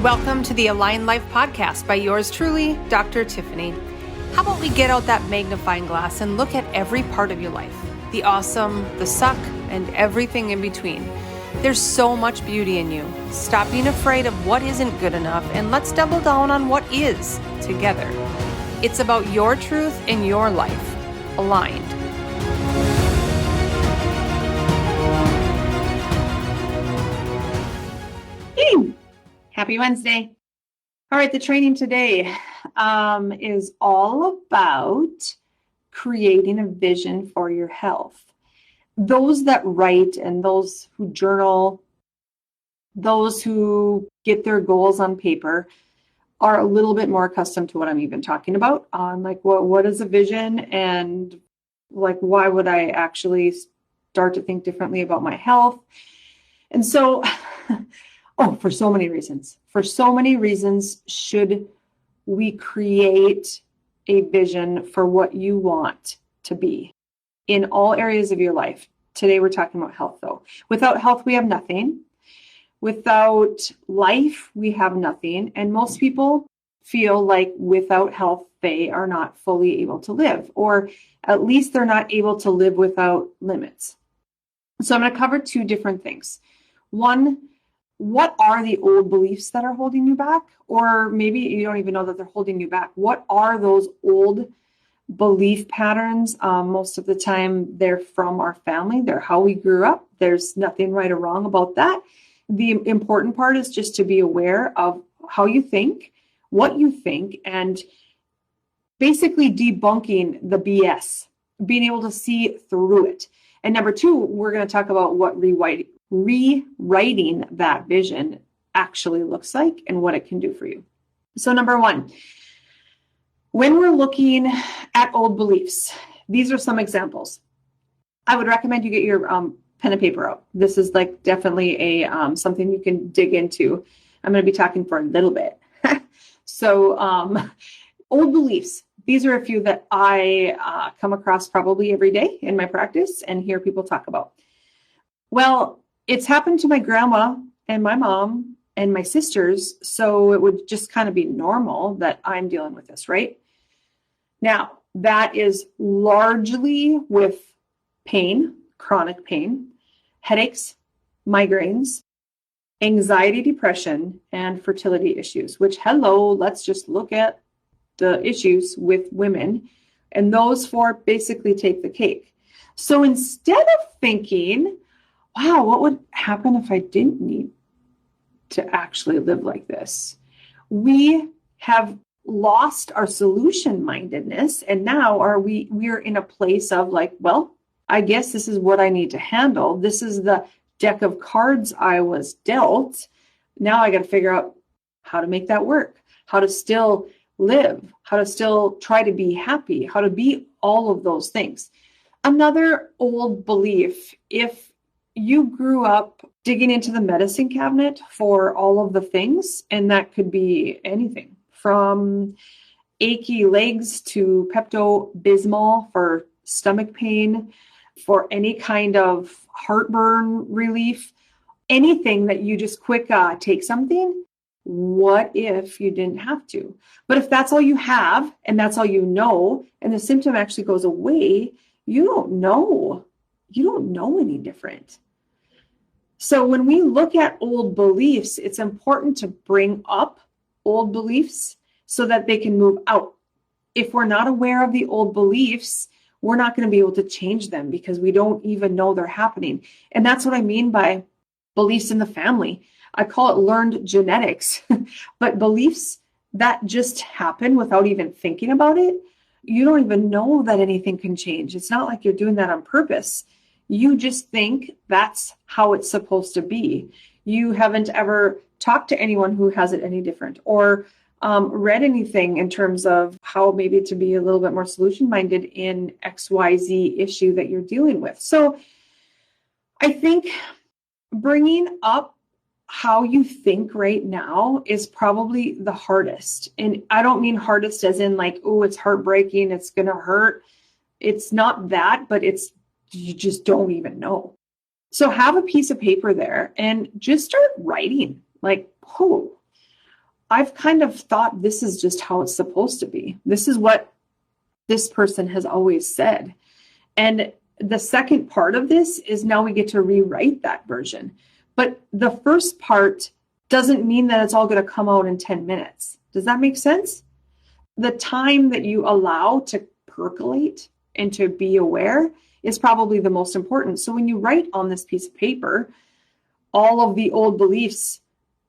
Welcome to the Aligned Life Podcast by yours truly, Dr. Tiffany. How about we get out that magnifying glass and look at every part of your life? The awesome, the suck, and everything in between. There's so much beauty in you. Stop being afraid of what isn't good enough and let's double down on what is together. It's about your truth and your life, aligned. Hey, happy Wednesday. All right, the training today is all about creating a vision for your health. Those that write and those who journal, those who get their goals on paper are a little bit more accustomed to what I'm even talking about on like what is a vision and like why would I actually start to think differently about my health. And so, for so many reasons. For so many reasons should we create a vision for what you want to be in all areas of your life. Today we're talking about health though. Without health, we have nothing. Without life, we have nothing. And most people feel like without health, they are not fully able to live, or at least they're not able to live without limits. So I'm going to cover two different things. One, what are the old beliefs that are holding you back? Or maybe you don't even know that they're holding you back. What are those old belief patterns? Most of the time they're from our family. They're how we grew up. There's nothing right or wrong about that. The important part is just to be aware of how you think, what you think, and basically debunking the BS, being able to see through it. And number two, we're going to talk about what rewriting that vision actually looks like and what it can do for you. So number one, when we're looking at old beliefs, these are some examples. I would recommend you get your pen and paper out. This is like definitely a something you can dig into. I'm going to be talking for a little bit. So old beliefs. These are a few that I come across probably every day in my practice and hear people talk about. Well, it's happened to my grandma and my mom and my sisters, so it would just kind of be normal that I'm dealing with this, right? Now, that is largely with pain, chronic pain, headaches, migraines, anxiety, depression, and fertility issues, which, let's just look at the issues with women. And those four basically take the cake. So instead of thinking, wow, what would happen if I didn't need to actually live like this? We have lost our solution mindedness. And now we're in a place of like, well, I guess this is what I need to handle. This is the deck of cards I was dealt. Now I got to figure out how to make that work, how to still live, how to still try to be happy, how to be all of those things. Another old belief, if you grew up digging into the medicine cabinet for all of the things, and that could be anything from achy legs to Pepto-Bismol for stomach pain, for any kind of heartburn relief, anything that you just quick take something. What if you didn't have to? But if that's all you have and that's all you know, and the symptom actually goes away, you don't know any different. So when we look at old beliefs, it's important to bring up old beliefs so that they can move out. If we're not aware of the old beliefs, we're not going to be able to change them because we don't even know they're happening. And that's what I mean by beliefs in the family. I call it learned genetics, but beliefs that just happen without even thinking about it. You don't even know that anything can change. It's not like you're doing that on purpose. You just think that's how it's supposed to be. You haven't ever talked to anyone who has it any different or read anything in terms of how maybe to be a little bit more solution-minded in XYZ issue that you're dealing with. So I think bringing up how you think right now is probably the hardest. And I don't mean hardest as in like, oh, it's heartbreaking, it's going to hurt. It's not that, but you just don't even know. So have a piece of paper there and just start writing like, oh, I've kind of thought this is just how it's supposed to be. This is what this person has always said. And the second part of this is now we get to rewrite that version. But the first part doesn't mean that it's all going to come out in 10 minutes. Does that make sense? The time that you allow to percolate and to be aware is probably the most important. So when you write on this piece of paper, all of the old beliefs,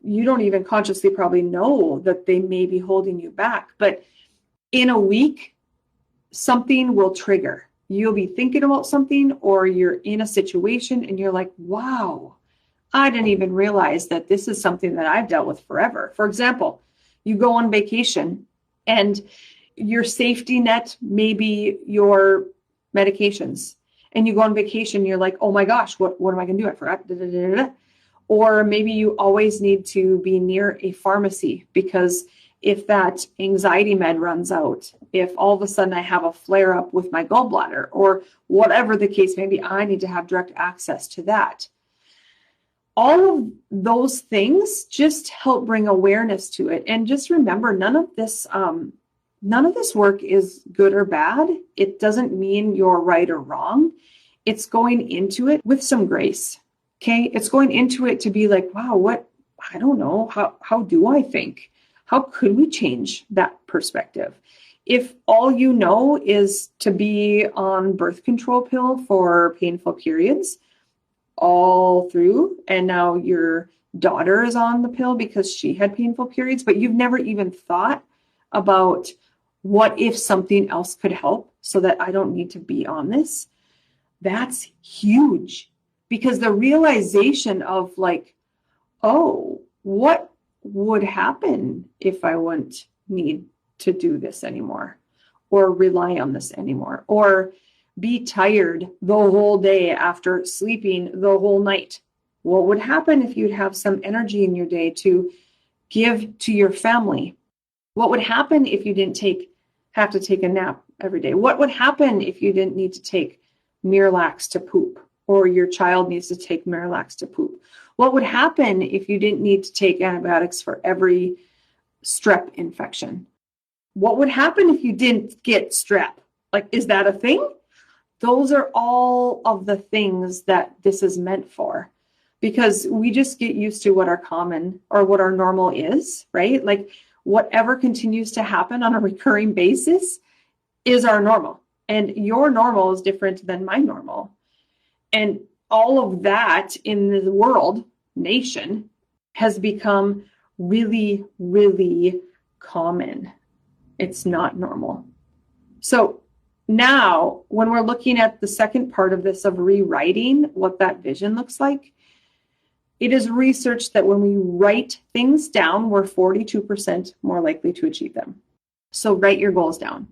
you don't even consciously probably know that they may be holding you back. But in a week, something will trigger. You'll be thinking about something, or you're in a situation and you're like, wow, I didn't even realize that this is something that I've dealt with forever. For example, you go on vacation and your safety net may be your medications. And you go on vacation, you're like, oh my gosh, what am I going to do? I forgot. Da, da, da, da. Or maybe you always need to be near a pharmacy, because if that anxiety med runs out, if all of a sudden I have a flare up with my gallbladder, or whatever the case may be, I need to have direct access to that. All of those things just help bring awareness to it. And just remember, none of this work is good or bad. It doesn't mean you're right or wrong. It's going into it with some grace. Okay. It's going into it to be like, wow, I don't know. How do I think? How could we change that perspective? If all you know is to be on birth control pill for painful periods all through, and now your daughter is on the pill because she had painful periods, but you've never even thought about what if something else could help so that I don't need to be on this. That's huge, because the realization of like, oh, what would happen if I wouldn't need to do this anymore, or rely on this anymore, or be tired the whole day after sleeping the whole night? What would happen if you'd have some energy in your day to give to your family? What would happen if you didn't have to take a nap every day? What would happen if you didn't need to take Miralax to poop, or your child needs to take Miralax to poop? What would happen if you didn't need to take antibiotics for every strep infection? What would happen if you didn't get strep? Like, is that a thing? Those are all of the things that this is meant for, because we just get used to what our common or what our normal is, right? Like whatever continues to happen on a recurring basis is our normal, and your normal is different than my normal. And all of that in the world, nation, has become really, really common. It's not normal. So now, when we're looking at the second part of this, of rewriting what that vision looks like, it is researched that when we write things down, we're 42% more likely to achieve them. So write your goals down.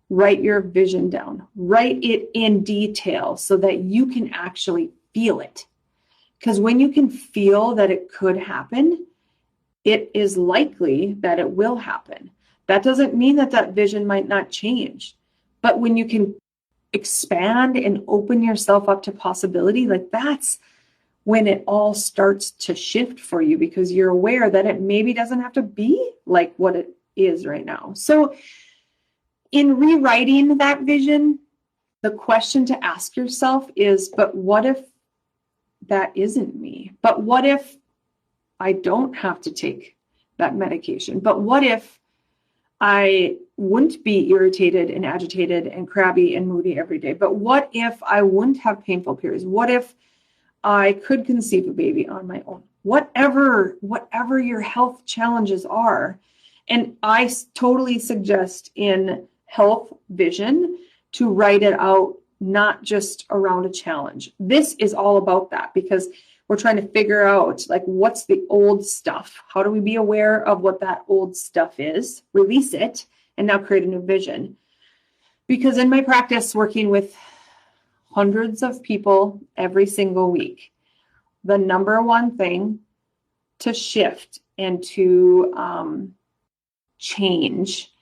Write your vision down. Write it in detail so that you can actually feel it. Because when you can feel that it could happen, it is likely that it will happen. That doesn't mean that that vision might not change. But when you can expand and open yourself up to possibility, like that's when it all starts to shift for you, because you're aware that it maybe doesn't have to be like what it is right now. So in rewriting that vision, the question to ask yourself is, but what if that isn't me? But what if I don't have to take that medication? But what if I wouldn't be irritated and agitated and crabby and moody every day? But what if I wouldn't have painful periods? What if I could conceive a baby on my own? Whatever your health challenges are. And I totally suggest in health vision to write it out, not just around a challenge. This is all about that, because we're trying to figure out like, what's the old stuff? How do we be aware of what that old stuff is, release it, and now create a new vision? Because in my practice, working with hundreds of people every single week, the number one thing to shift and to change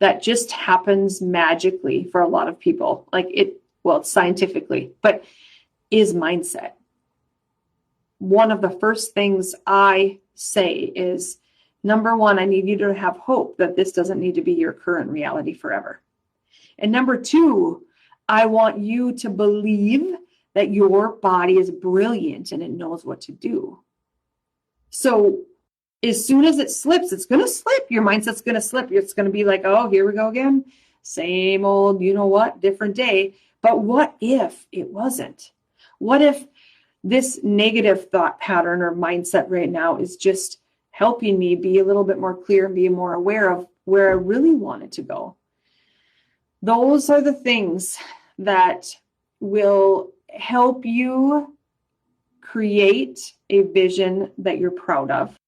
that just happens magically for a lot of people, it's scientifically, but is mindset. One of the first things I say is, Number one, I need you to have hope that this doesn't need to be your current reality forever. And number two, I want you to believe that your body is brilliant and it knows what to do. So as soon as it slips, it's going to slip. Your mindset's going to slip. It's going to be like, oh, here we go again. Same old, you know what, different day. But what if it wasn't? What if this negative thought pattern or mindset right now is just helping me be a little bit more clear and be more aware of where I really wanted to go? Those are the things that will help you create a vision that you're proud of.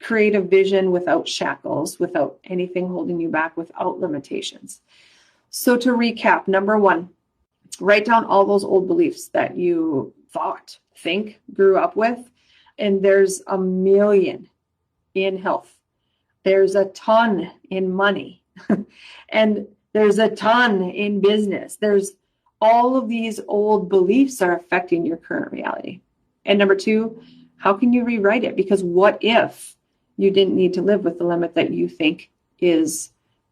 Create a vision without shackles, without anything holding you back, without limitations. So to recap, number one, write down all those old beliefs that you thought, think, grew up with. And there's a million in health. There's a ton in money. And there's a ton in business. There's all of these old beliefs are affecting your current reality. And number two, how can you rewrite it? Because what if you didn't need to live with the limit that you think is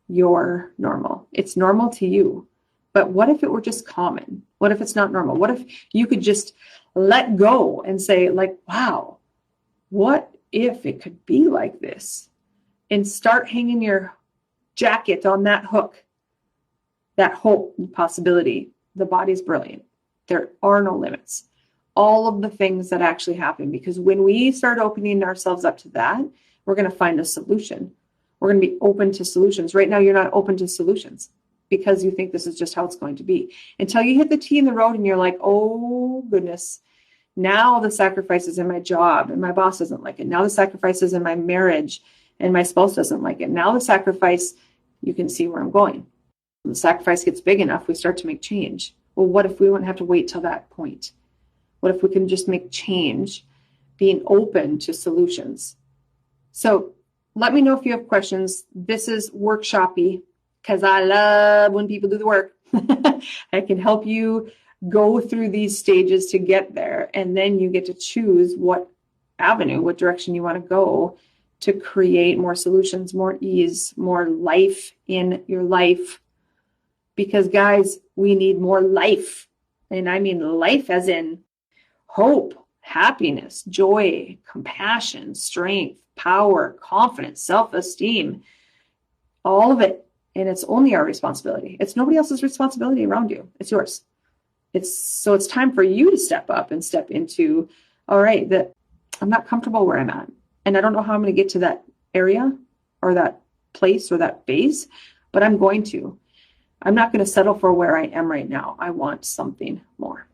your normal? It's normal to you. But what if it were just common? What if it's not normal? What if you could just let go and say, like, wow, what if it could be like this? And start hanging your jacket on that hook, that hope and possibility. The body's brilliant. There are no limits. All of the things that actually happen, because when we start opening ourselves up to that, we're going to find a solution. We're going to be open to solutions. Right now, you're not open to solutions because you think this is just how it's going to be. Until you hit the T in the road and you're like, oh, goodness, now the sacrifices in my job and my boss doesn't like it. Now the sacrifices in my marriage and my spouse doesn't like it. Now the sacrifice, you can see where I'm going. When the sacrifice gets big enough, we start to make change. Well, what if we wouldn't have to wait till that point? What if we can just make change, being open to solutions? So let me know if you have questions. This is workshoppy because I love when people do the work. I can help you go through these stages to get there. And then you get to choose what avenue, what direction you want to go to create more solutions, more ease, more life in your life. Because guys, we need more life. And I mean life as in hope, happiness, joy, compassion, strength, power, confidence, self-esteem, all of it. And it's only our responsibility. It's nobody else's responsibility around you. It's yours. It's time for you to step up and step into, all right, that I'm not comfortable where I'm at. And I don't know how I'm going to get to that area or that place or that phase, but I'm going to. I'm not going to settle for where I am right now. I want something more.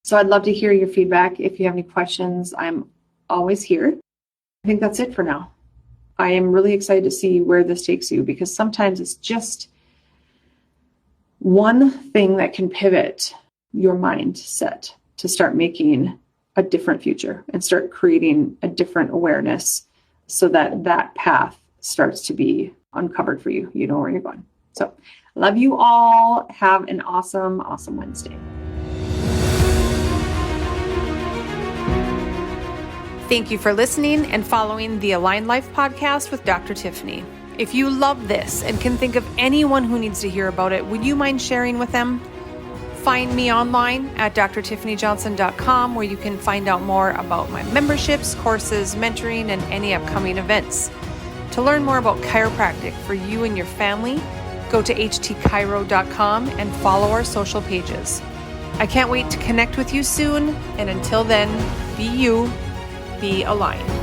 So I'd love to hear your feedback. If you have any questions, I'm always here. I think that's it for now. I am really excited to see where this takes you, because sometimes it's just one thing that can pivot your mindset to start making a different future and start creating a different awareness so that that path starts to be uncovered for you. You know where you're going. So love you all. Have an awesome, awesome Wednesday. Thank you for listening and following the Aligned Life podcast with Dr. Tiffany. If you love this and can think of anyone who needs to hear about it, would you mind sharing with them? Find me online at drtiffanyjohnson.com, where you can find out more about my memberships, courses, mentoring, and any upcoming events. To learn more about chiropractic for you and your family, go to htchiro.com and follow our social pages. I can't wait to connect with you soon, and until then, be you, be aligned.